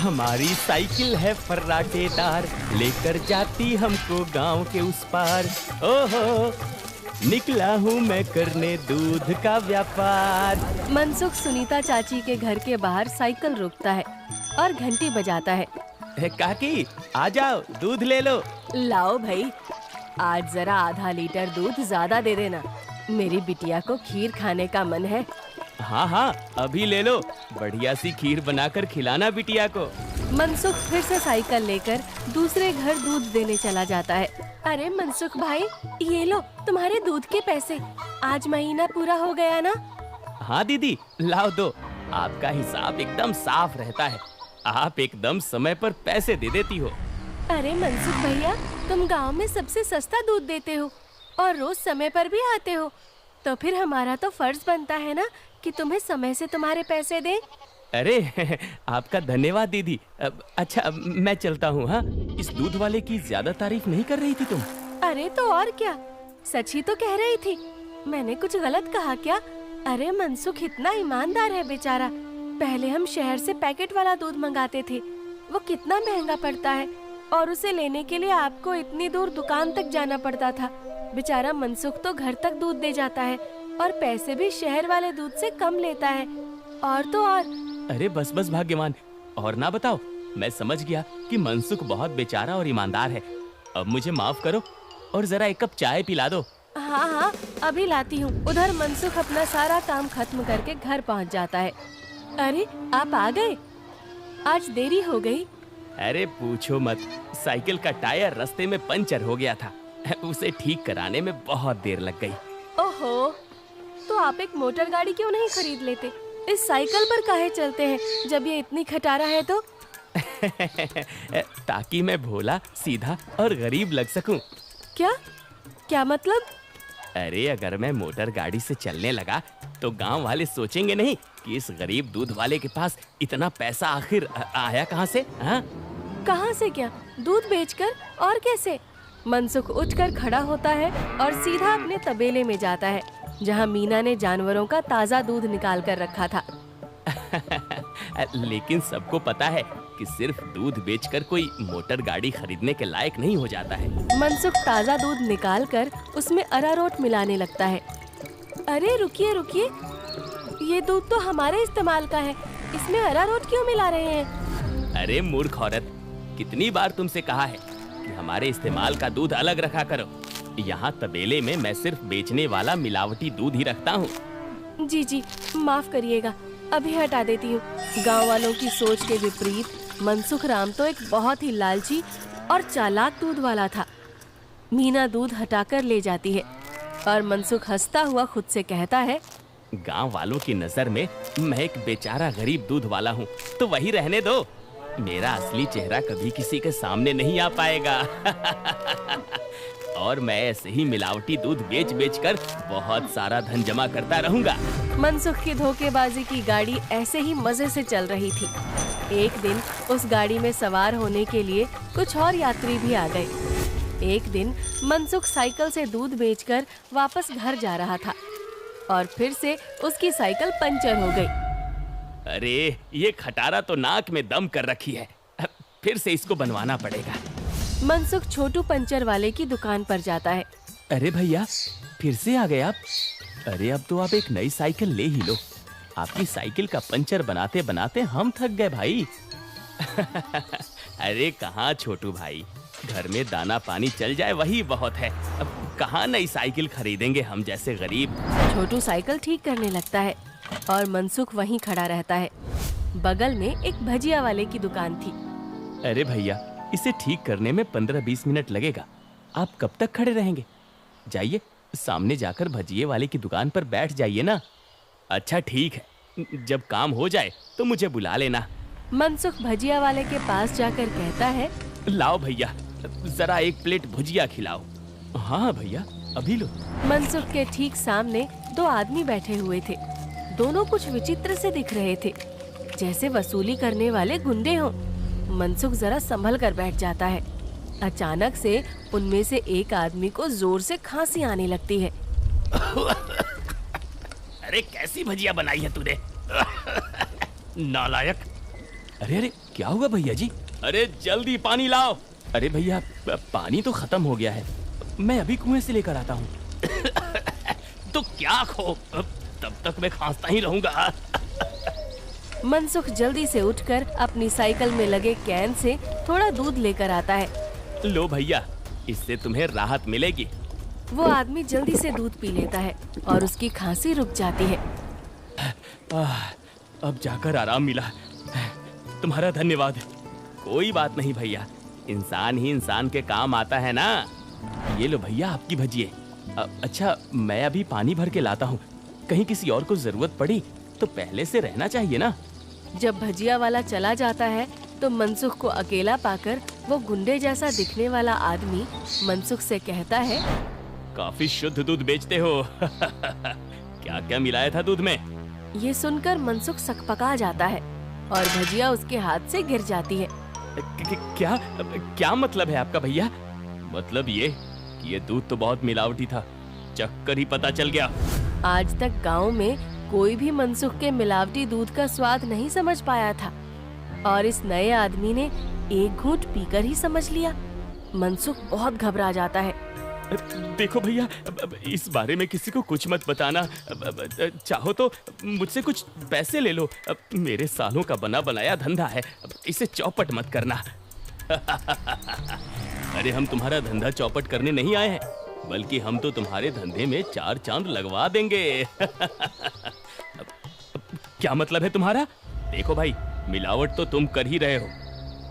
हमारी साइकिल है फर्राटेदार, लेकर जाती हमको गांव के उस पार। ओहो, निकला हूँ मैं करने दूध का व्यापार। मनसुख सुनीता चाची के घर के बाहर साइकिल रोकता है और घंटी बजाता है। काकी, आ जाओ, दूध ले लो। लाओ भाई, आज जरा आधा लीटर दूध ज्यादा दे देना, मेरी बिटिया को खीर खाने का मन है। हाँ हाँ, अभी ले लो, बढ़िया सी खीर बनाकर खिलाना बिटिया को। मनसुख फिर से साइकिल लेकर दूसरे घर दूध देने चला जाता है। अरे मनसुख भाई, ये लो तुम्हारे दूध के पैसे, आज महीना पूरा हो गया ना? हाँ दीदी, लाओ दो, आपका हिसाब एकदम साफ रहता है, आप एकदम समय पर पैसे दे देती हो। अरे मनसुख भैया, तुम गांव में सबसे सस्ता दूध देते हो और रोज समय पर भी आते हो, तो फिर हमारा तो फर्ज बनता है ना कि तुम्हें समय से तुम्हारे पैसे दें। अरे आपका धन्यवाद दीदी। अच्छा, मैं चलता हूँ। हाँ, इस दूध वाले की ज्यादा तारीफ नहीं कर रही थी तुम? अरे तो और क्या, सच ही तो कह रही थी, मैंने कुछ गलत कहा क्या? अरे मनसुख इतना ईमानदार है बेचारा। पहले हम शहर से पैकेट वाला दूध मंगाते थे, वो कितना महंगा पड़ता है, और उसे लेने के लिए आपको इतनी दूर दुकान तक जाना पड़ता था। बेचारा मनसुख तो घर तक दूध दे जाता है और पैसे भी शहर वाले दूध से कम लेता है। और तो और। अरे बस बस भाग्यवान, और ना बताओ, मैं समझ गया कि मनसुख बहुत बेचारा और ईमानदार है। अब मुझे माफ करो और जरा एक कप चाय पिला दो। हाँ हाँ, अभी लाती हूँ। उधर मनसुख अपना सारा काम खत्म करके घर पहुँच जाता है। अरे आप आ गए, आज देरी हो गई। अरे पूछो मत, साइकिल का टायर रास्ते में पंचर हो गया था, उसे ठीक कराने में बहुत देर लग गई। ओहो, तो आप एक मोटर गाड़ी क्यों नहीं खरीद लेते? इस साइकिल पर काहे चलते हैं जब ये इतनी खटारा है तो? ताकि मैं भोला, सीधा और गरीब लग सकूं। क्या क्या मतलब? अरे अगर मैं मोटर गाड़ी से चलने लगा तो गांव वाले सोचेंगे नहीं कि इस गरीब दूध वाले के पास इतना पैसा आखिर आया कहां से? हाँ, कहां से क्या? दूध बेचकर? और कैसे? मनसुख उठकर खड़ा होता है और सीधा अपने तबेले में जाता है, जहां मीना ने जानवरों का ताजा दूध निकाल कर रखा था। लेकिन सबको पता है कि सिर्फ दूध बेचकर कोई मोटर गाड़ी खरीदने के लायक नहीं हो जाता है। मनसुख ताजा दूध निकालकर उसमें अरारोट मिलाने लगता है। अरे रुकिए रुकिए, ये दूध तो हमारे इस्तेमाल का है, इसमें अरारोट क्यों मिला रहे हैं? अरे मूर्ख औरत, कितनी बार तुमसे कहा है कि हमारे इस्तेमाल का दूध अलग रखा करो। यहाँ तबेले में मैं सिर्फ बेचने वाला मिलावटी दूध ही रखता हूँ। जी जी, माफ करिएगा, अभी हटा देती हूँ। गांव वालों की सोच के विपरीत मनसुख राम तो एक बहुत ही लालची और चालाक दूध वाला था। मीना दूध हटाकर ले जाती है और मनसुख हंसता हुआ खुद से कहता है, गांव वालों की नजर में मैं एक बेचारा गरीब दूध वाला हूँ, तो वही रहने दो। मेरा असली चेहरा कभी किसी के सामने नहीं आ पाएगा। और मैं ऐसे ही मिलावटी दूध बेच बेच कर बहुत सारा धन जमा करता रहूंगा। मनसुख की धोखेबाजी की गाड़ी ऐसे ही मजे से चल रही थी। एक दिन उस गाड़ी में सवार होने के लिए कुछ और यात्री भी आ गए। एक दिन मनसुख साइकिल से दूध बेचकर वापस घर जा रहा था और फिर से उसकी साइकिल पंचर हो गई। अरे ये खटारा तो नाक में दम कर रखी है, फिर से इसको बनवाना पड़ेगा। मनसुख छोटू पंचर वाले की दुकान पर जाता है। अरे भैया, फिर से आ गए आप? अरे अब तो आप एक नई साइकिल ले ही लो, आपकी साइकिल का पंचर बनाते बनाते हम थक गए भाई। अरे कहाँ छोटू भाई, घर में दाना पानी चल जाए वही बहुत है, अब कहाँ नई साइकिल खरीदेंगे हम जैसे गरीब। छोटू साइकिल ठीक करने लगता है और मनसुख वहीं खड़ा रहता है। बगल में एक भजिया वाले की दुकान थी। अरे भैया, इसे ठीक करने में 15-20 मिनट लगेगा, आप कब तक खड़े रहेंगे? जाइए सामने जाकर भजिए वाले की दुकान पर बैठ जाइए ना। अच्छा ठीक है, जब काम हो जाए तो मुझे बुला लेना। मनसुख भजिया वाले के पास जाकर कहता है, लाओ भैया, जरा एक प्लेट भुजिया खिलाओ। हाँ भैया, अभी लो। मनसुख के ठीक सामने दो आदमी बैठे हुए थे। दोनों कुछ विचित्र से दिख रहे थे, जैसे वसूली करने वाले गुंडे हों। मनसुख जरा संभल कर बैठ जाता है। अचानक से उनमें से एक आदमी को जोर से खांसी आने लगती है। अरे कैसी भजिया बनाई है तूने? नालायक! अरे अरे, क्या हुआ भैया जी? अरे जल्दी पानी लाओ। अरे भैया पानी तो खत्म हो गया है, मैं अभी कुएं से लेकर आता हूँ। तो क्या खो, तब तक मैं खांसता ही रहूंगा। मनसुख जल्दी से उठकर अपनी साइकिल में लगे कैन से थोड़ा दूध लेकर आता है। लो भैया, इससे तुम्हें राहत मिलेगी। वो आदमी जल्दी से दूध पी लेता है और उसकी खांसी रुक जाती है। अब जाकर आराम मिला, तुम्हारा धन्यवाद। कोई बात नहीं भैया, इंसान ही इंसान के काम आता है ना। ये लो भैया आपकी भजिए। अच्छा मैं अभी पानी भर के लाता हूँ, कहीं किसी और को जरूरत पड़ी तो पहले से रहना चाहिए ना। जब भजिया वाला चला जाता है तो मनसुख को अकेला पाकर वो गुंडे जैसा दिखने वाला आदमी मनसुख से कहता है, काफी शुद्ध दूध बेचते हो। क्या क्या मिलाया था दूध में? ये सुनकर मनसुख सकपका जाता है और भजिया उसके हाथ से गिर जाती है। क्या क्या मतलब है आपका भैया? मतलब ये कि ये दूध तो बहुत मिलावटी था, चक्कर ही पता चल गया। आज तक गांव में कोई भी मनसुख के मिलावटी दूध का स्वाद नहीं समझ पाया था और इस नए आदमी ने एक घूंट पीकर ही समझ लिया। मनसुख बहुत घबरा जाता है। देखो भैया, इस बारे में किसी को कुछ मत बताना। चाहो तो मुझसे कुछ पैसे ले लो, मेरे सालों का बना बनाया धंधा है, इसे चौपट मत करना। अरे हम तुम्हारा धंधा चौपट करने नहीं आए हैं, बल्कि हम तो तुम्हारे धंधे में 4 चांद लगवा देंगे। क्या मतलब है तुम्हारा? देखो भाई, मिलावट तो तुम कर ही रहे हो,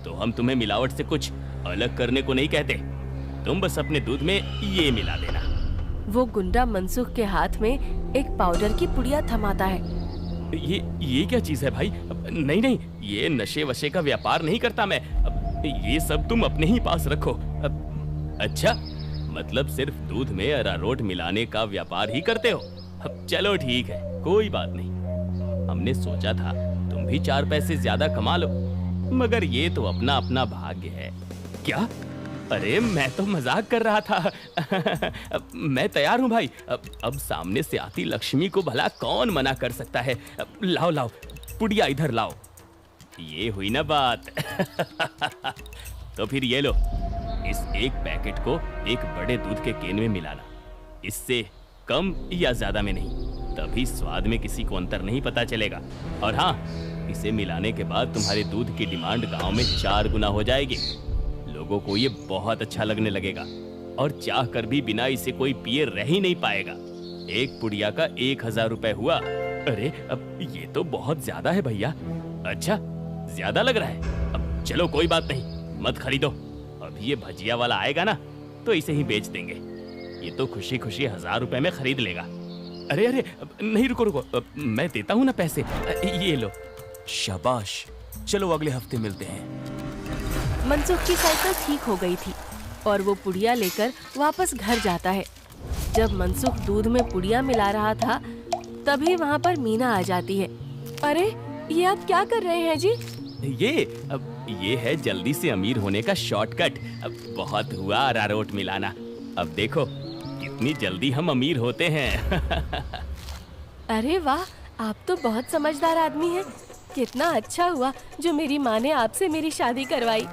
तो हम तुम्हें मिलावट से कुछ अलग करने को नहीं कहते। तुम बस अपने दूध में ये मिला देना। वो गुंडा मनसुख के हाथ में एक पाउडर की पुड़िया थमाता है। ये क्या चीज है भाई? नहीं नहीं, ये नशे वशे का व्यापार नहीं करता मैं। ये सब तुम अपने ही पास रखो। अच्छा, मतलब सिर्फ दूध में अरारोट मिलाने का व्यापार ही करते हो? चलो ठीक है, कोई बात नहीं। हमने सोचा था तुम भी 4 पैसे ज्यादा कमा लो, मगर ये तो अपना अपना भाग्य है। क्या? अरे मैं तो मजाक कर रहा था। मैं तैयार हूँ भाई। अब सामने से आती लक्ष्मी को भला कौन मना कर सकता है। लाओ लाओ, पुड़िया इधर लाओ। ये हुई ना बात। तो फिर ये लो, इस एक पैकेट को एक बड़े दूध के केन में मिलाना। इससे कम या ज्यादा में नहीं, तभी स्वाद में किसी को अंतर नहीं पता चलेगा। और हाँ, इसे मिलाने के बाद तुम्हारे दूध की डिमांड गांव में 4 गुना हो जाएगी। लोगों को ये बहुत अच्छा लगने लगेगा और चाह कर भी बिना इसे कोई पिए रह ही नहीं पाएगा। एक पुड़िया का 1000 रुपए हुआ। अरे अब ये तो बहुत ज्यादा है भैया। अच्छा, ज्यादा लग रहा है? अब चलो कोई बात नहीं, मत खरीदो। अभी ये भजिया वाला आएगा ना, तो इसे ही बेच देंगे। ये तो खुशी खुशी 1000 रुपए में खरीद लेगा। अरे अरे नहीं, रुको रुको, मैं देता हूँ ना पैसे। ये लो। शाबाश, चलो अगले हफ्ते मिलते हैं। मनसुख की साइकिल ठीक हो गई थी और वो पुड़िया लेकर वापस घर जाता है। जब मनसुख दूध में पुड़िया मिला रहा था, तभी वहाँ पर मीना आ जाती है। अरे ये आप क्या कर रहे हैं जी? ये है जल्दी से अमीर होने का शॉर्टकट। बहुत हुआ अरारोट मिलाना, अब देखो कितनी जल्दी हम अमीर होते हैं। अरे वाह, आप तो बहुत समझदार आदमी हैं। कितना अच्छा हुआ जो मेरी माँ ने आपसे मेरी शादी करवाई।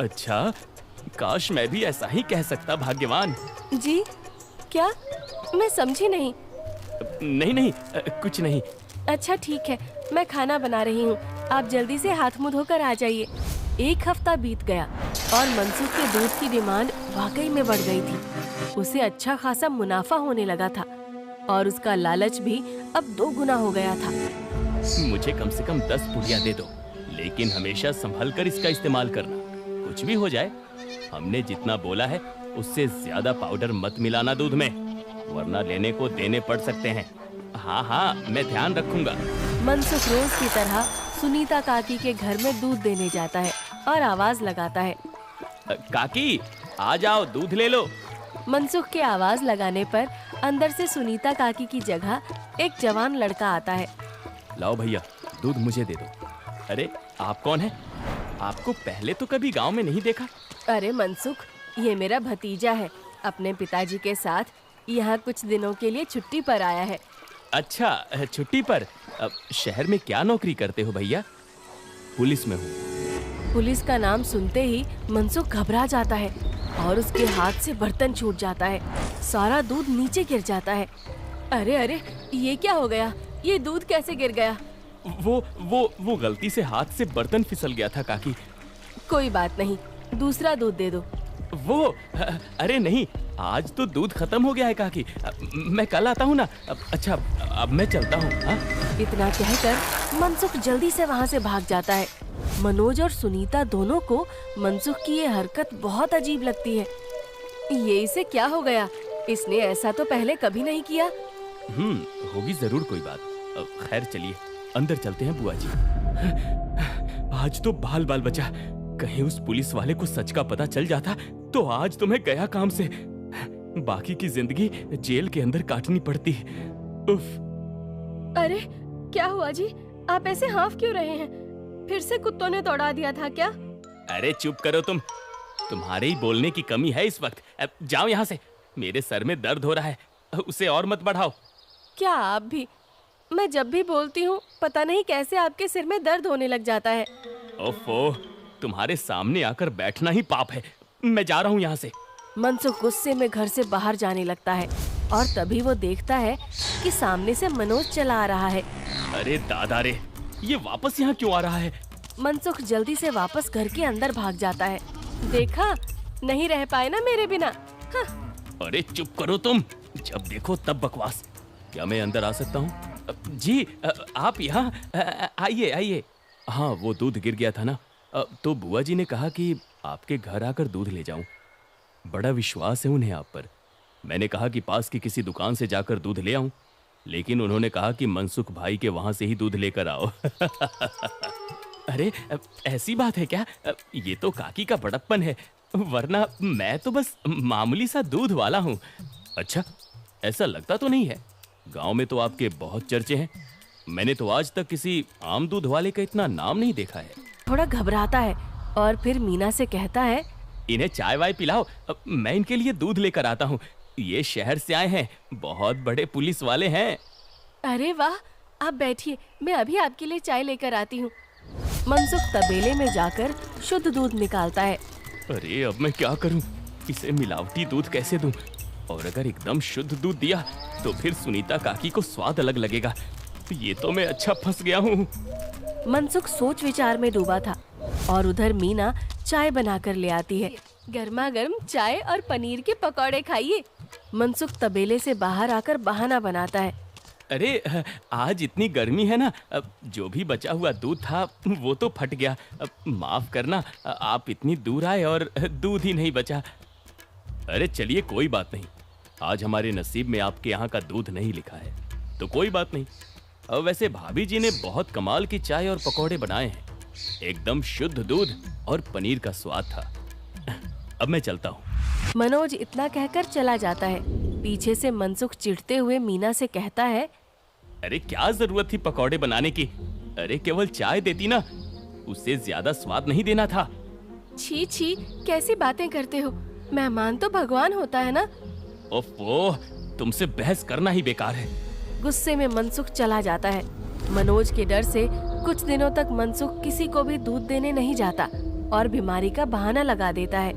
अच्छा, काश मैं भी ऐसा ही कह सकता, भाग्यवान। जी क्या? मैं समझी नहीं। नहीं नहीं, कुछ नहीं। अच्छा ठीक है, मैं खाना बना रही हूँ, आप जल्दी से हाथ मुंह धोकर आ जाइए। 1 हफ्ता बीत गया और मनसुख के दूध की डिमांड वाकई में बढ़ गई थी। उसे अच्छा खासा मुनाफा होने लगा था और उसका लालच भी अब 2 गुना हो गया था। मुझे कम से कम 10 पुड़िया दे दो, लेकिन हमेशा संभल कर इसका इस्तेमाल करना। कुछ भी हो जाए, हमने जितना बोला है उससे ज्यादा पाउडर मत मिलाना दूध में, वरना लेने को देने पड़ सकते हैं। हाँ हाँ, मैं ध्यान रखूंगा। मनसुख रोज की तरह सुनीता काकी के घर में दूध देने जाता है और आवाज लगाता है, काकी आ जाओ, दूध ले लो। मनसुख के आवाज लगाने पर अंदर से सुनीता काकी की जगह एक जवान लड़का आता है। लाओ भैया, दूध मुझे दे दो। अरे आप कौन है? आपको पहले तो कभी गांव में नहीं देखा। अरे मनसुख, ये मेरा भतीजा है, अपने पिताजी के साथ यहाँ कुछ दिनों के लिए छुट्टी पर आया है। अच्छा, छुट्टी पर? शहर में क्या नौकरी करते हो भैया? पुलिस में हूँ। पुलिस का नाम सुनते ही मनसुख घबरा जाता है और उसके हाथ से बर्तन छूट जाता है। सारा दूध नीचे गिर जाता है। अरे अरे, ये क्या हो गया? ये दूध कैसे गिर गया? वो गलती से हाथ से बर्तन फिसल गया था काकी। कोई बात नहीं, दूसरा दूध दे दो। अरे नहीं, आज तो दूध खत्म हो गया है काकी। मैं कल आता हूँ ना। अच्छा, अब मैं चलता हूँ। इतना कहकर मनसुख जल्दी से वहाँ से भाग जाता है। मनोज और सुनीता दोनों को मनसुख की ये हरकत बहुत अजीब लगती है। ये इसे क्या हो गया? इसने ऐसा तो पहले कभी नहीं किया। होगी जरूर कोई बात। खैर चलिए अंदर चलते हैं बुआ जी। आज तो बाल बाल बचा। कहीं उस पुलिस वाले को सच का पता चल जाता तो आज तो मैं गया काम से। बाकी की जिंदगी जेल के अंदर काटनी पड़ती। उफ। अरे क्या हुआ जी? आप ऐसे हाँफ क्यों रहे हैं? फिर से कुत्तों ने दौड़ा दिया था क्या? अरे चुप करो तुम। तुम्हारे ही बोलने की कमी है इस वक्त। अब जाओ यहाँ से। मेरे सर में दर्द हो रहा है, उसे और मत बढ़ाओ। क्या आप भी? मैं जब भी बोलती हूँ पता नहीं कैसे आपके सिर में दर्द होने लग जाता है। ओफो, तुम्हारे सामने आकर बैठना ही पाप है। मैं जा रहा हूँ यहाँ से। मनसुख गुस्से में घर से बाहर जाने लगता है और तभी वो देखता है कि सामने से मनोज चला आ रहा है। अरे दादा रे, ये वापस यहाँ क्यों आ रहा है? मनसुख जल्दी से वापस घर के अंदर भाग जाता है। देखा, नहीं रह पाए ना मेरे बिना। हाँ। अरे चुप करो तुम, जब देखो तब बकवास। क्या मैं अंदर आ सकता हूँ? जी आप यहाँ आइए आइए। हाँ, वो दूध गिर गया था ना, तो बुआ जी ने कहा कि आपके घर आकर दूध ले जाऊं। बड़ा विश्वास है उन्हें आप पर। मैंने कहा कि पास की किसी दुकान से जाकर दूध ले आऊं, लेकिन उन्होंने कहा कि मनसुख भाई के वहां से ही दूध लेकर आओ। अरे ऐसी बात है क्या? ये तो काकी का बड़प्पन है, वरना मैं तो बस मामूली सा दूध वाला हूँ। अच्छा, ऐसा लगता तो नहीं है। गांव में तो आपके बहुत चर्चे हैं। मैंने तो आज तक किसी आम दूध वाले का इतना नाम नहीं देखा है। थोड़ा घबराता है और फिर मीना से कहता है, इन्हें चाय वाय पिलाओ, मैं इनके लिए दूध लेकर आता हूँ। ये शहर से आए हैं, बहुत बड़े पुलिस वाले हैं। अरे वाह, आप बैठिए, मैं अभी आपके लिए चाय लेकर आती हूँ। मनसुख तबेले में जाकर शुद्ध दूध निकालता है। अरे अब मैं क्या करूँ? इसे मिलावटी दूध कैसे दूँ? और अगर एकदम शुद्ध दूध दिया तो फिर सुनीता काकी को स्वाद अलग लगेगा। ये तो मैं अच्छा फंस गया हूँ। मनसुख सोच विचार में डूबा था और उधर मीना चाय बनाकर ले आती है। गर्मा गर्म चाय और पनीर के पकौड़े खाइए। मनसुख तबेले से बाहर आकर बहाना बनाता है। अरे आज इतनी गर्मी है ना, जो भी बचा हुआ दूध था वो तो फट गया। माफ करना, आप इतनी दूर आए और दूध ही नहीं बचा। अरे चलिए कोई बात नहीं, आज हमारे नसीब में आपके यहाँ का दूध नहीं लिखा है तो कोई बात नहीं। वैसे भाभी जी ने बहुत कमाल की चाय और पकौड़े बनाए हैं। एकदम शुद्ध दूध और पनीर का स्वाद था। अब मैं चलता हूँ। मनोज इतना कहकर चला जाता है। पीछे से मनसुख चिढ़ते हुए मीना से कहता है, अरे क्या जरूरत थी पकौड़े बनाने की? अरे केवल चाय देती ना, उससे ज्यादा स्वाद नहीं देना था। छी छी, कैसी बातें करते हो? मेहमान तो भगवान होता है ना। ओफो, तुमसे बहस करना ही बेकार है। गुस्से में मनसुख चला जाता है। मनोज के डर से कुछ दिनों तक मनसुख किसी को भी दूध देने नहीं जाता और बीमारी का बहाना लगा देता है।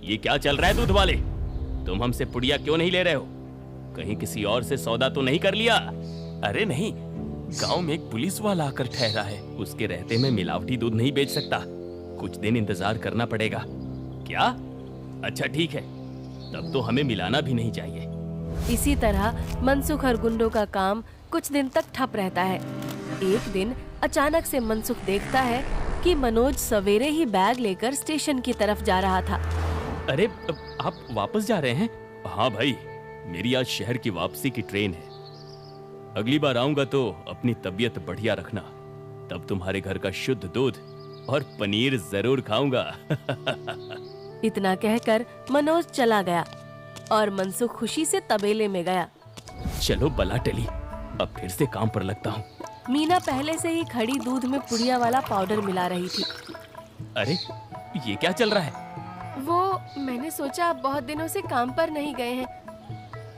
ये क्या चल रहा है दूध वाले? तुम हमसे पुड़िया क्यों नहीं ले रहे हो? कहीं किसी और से सौदा तो नहीं कर लिया? अरे नहीं, गांव में एक पुलिस वाला आकर ठहरा है। उसके रहते मैं मिलावटी दूध नहीं बेच सकता। कुछ दिन इंतजार करना पड़ेगा। क्या? अच्छा ठीक है, तब तो हमें मिलाना भी नहीं चाहिए। इसी तरह मनसुख और गुंडों का काम कुछ दिन तक ठप रहता है। एक दिन अचानक से मनसुख देखता है कि मनोज सवेरे ही बैग लेकर स्टेशन की तरफ जा रहा था। अरे आप वापस जा रहे हैं? हाँ भाई, मेरी आज शहर की वापसी की ट्रेन है। अगली बार आऊंगा तो अपनी तबीयत बढ़िया रखना, तब तुम्हारे घर का शुद्ध दूध और पनीर जरूर खाऊंगा। इतना कहकर मनोज चला गया और मनसुख खुशी से तबेले में गया। चलो बला टली, अब फिर से काम पर लगता हूँ। मीना पहले से ही खड़ी दूध में पुड़िया वाला पाउडर मिला रही थी। अरे ये क्या चल रहा है? वो मैंने सोचा आप बहुत दिनों से काम पर नहीं गए हैं,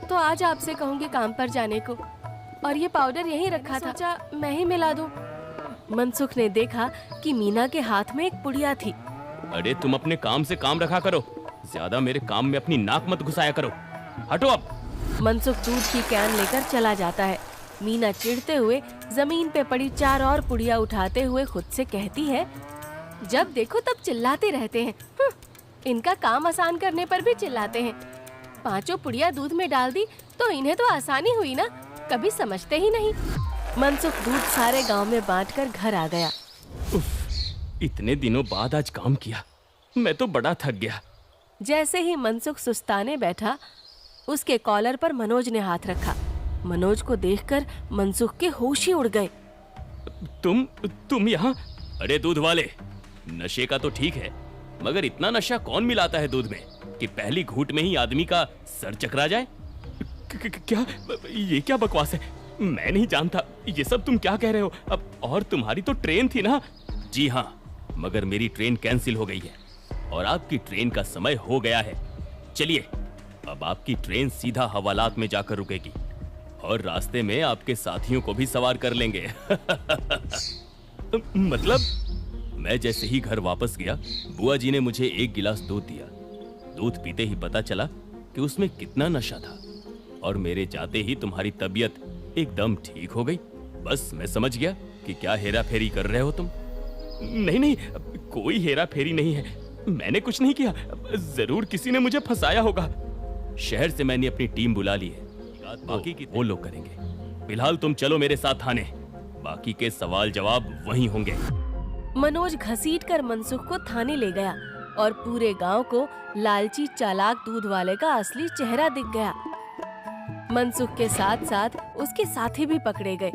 तो आज आपसे कहूँगी काम पर जाने को। और ये पाउडर यहीं रखा था, सोचा मैं ही मिला दूं। मनसुख ने देखा कि मीना के हाथ में एक पुड़िया थी। अरे तुम अपने काम से काम रखा करो, ज्यादा मेरे काम में अपनी नाक मत घुसाया करो। हटो अब। मनसुख दूध की कैन लेकर चला जाता है। मीना चिढ़ते हुए जमीन पे पड़ी 4 और पुड़िया उठाते हुए खुद से कहती है, जब देखो तब चिल्लाते रहते हैं। इनका काम आसान करने पर भी चिल्लाते हैं। 5 पुड़िया दूध में डाल दी तो इन्हें तो आसानी हुई ना, कभी समझते ही नहीं। मनसुख दूध सारे गांव में बांटकर घर आ गया। उफ, इतने दिनों बाद आज काम किया, मैं तो बड़ा थक गया। जैसे ही मनसुख सुस्ताने बैठा, उसके कॉलर पर मनोज ने हाथ रखा। मनोज को देखकर मनसुख के होश ही उड़ गए। तुम यहाँ? अरे दूध वाले, नशे का तो ठीक है, मगर इतना नशा कौन मिलाता है दूध में कि पहली घूंट में ही आदमी का सर चकरा जाए? क्या ये क्या बकवास है? मैं नहीं जानता ये सब तुम क्या कह रहे हो। अब और तुम्हारी तो ट्रेन थी ना? जी हाँ, मगर मेरी ट्रेन कैंसिल हो गई है और आपकी ट्रेन का समय हो गया है। चलिए, अब आपकी ट्रेन सीधा हवालात में जाकर रुकेगी और रास्ते में आपके साथियों को भी सवार कर लेंगे। मतलब? मैं जैसे ही घर वापस गया, बुआ जी ने मुझे 1 गिलास दूध दिया। दूध पीते ही पता चला कि उसमें कितना नशा था और मेरे जाते ही तुम्हारी तबीयत एकदम ठीक हो गई। बस मैं समझ गया कि क्या हेरा फेरी कर रहे हो तुम। नहीं, कोई हेरा फेरी नहीं है, मैंने कुछ नहीं किया। जरूर किसी ने मुझे फंसाया होगा। शहर से मैंने अपनी टीम बुला ली है, बाकी की वो लोग करेंगे। फिलहाल तुम चलो मेरे साथ थाने, बाकी के सवाल जवाब वहीं होंगे। मनोज घसीटकर मनसुख को थाने ले गया और पूरे गांव को लालची चालाक दूध वाले का असली चेहरा दिख गया। मनसुख के साथ साथ उसके साथी भी पकड़े गए।